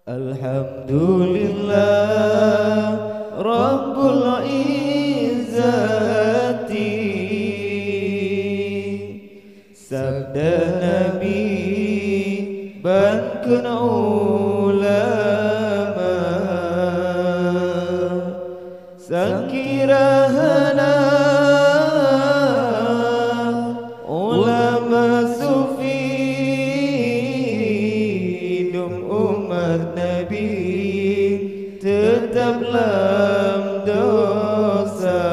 Alhamdulillah Rabbul Izzati. Sabda Nabi Bankun ulama Sakirahana ulama sufi dum umat Nabi tetap dalam dosa.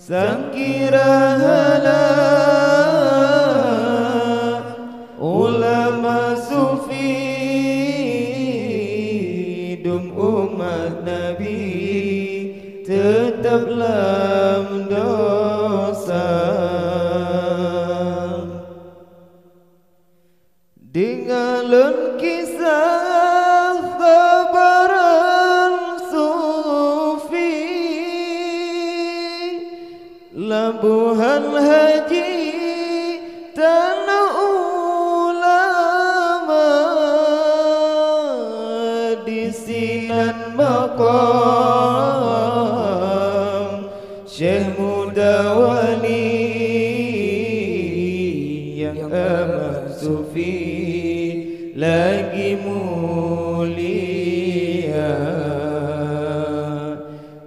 Sakirahana ulama sufi dum umat Nabi tetap dalam dosa. Dengarlah kisah kabaran sufi Labuhan Haji tanah ulama di Sinan Maqam Syekh Mudawani yang amat sufi lagi mulia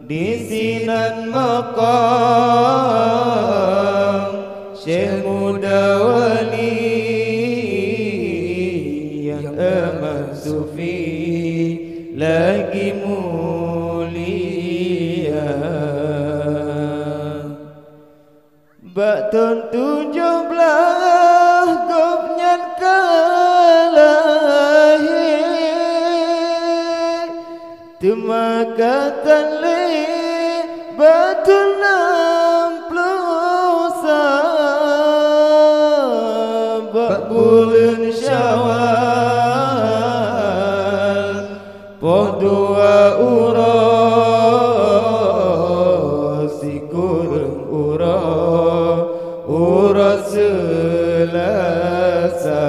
di Sinan Maqam Syekh Mudawani yang amat sufi lagi mulia. Bakton 17 gopnyan kalahir Temakatan le batul 60 bak bulan Syawal poh 2 urus sikurung urus Selasa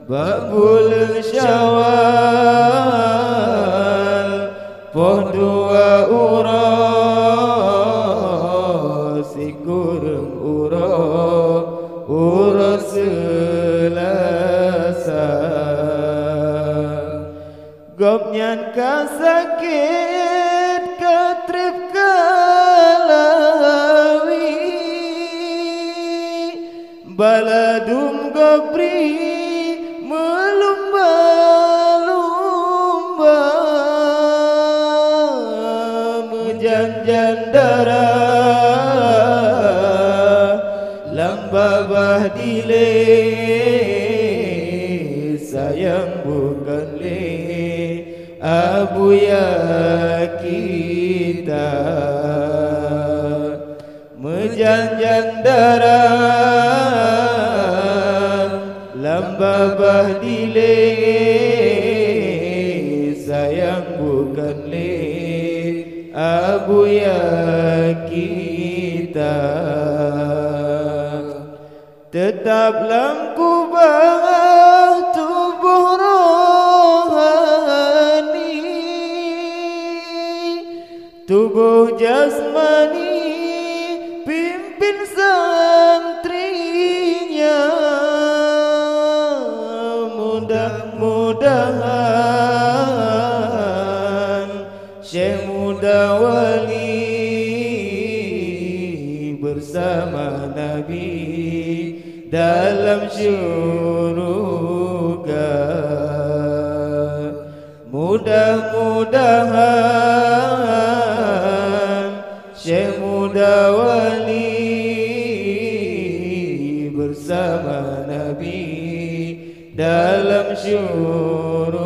bak bulan Syawal poh 2 urus sikurung urus Selasa gopnyan kasakit katrip kalawi baladum gopri melumba-lumba menjanjan darah lambabah dile sayang bukan le abuya kita menjanjan darah lambabah dile sayang bukan le abuya kita tetap dalam kubah tubuh rohani tubuh jasmani pimpin santrinya mudah-mudahan Syekh Mudawali bersama Nabi dalam syurga. Mudah-mudahan Syekh Mudawali bersama Nabi dalam syurga.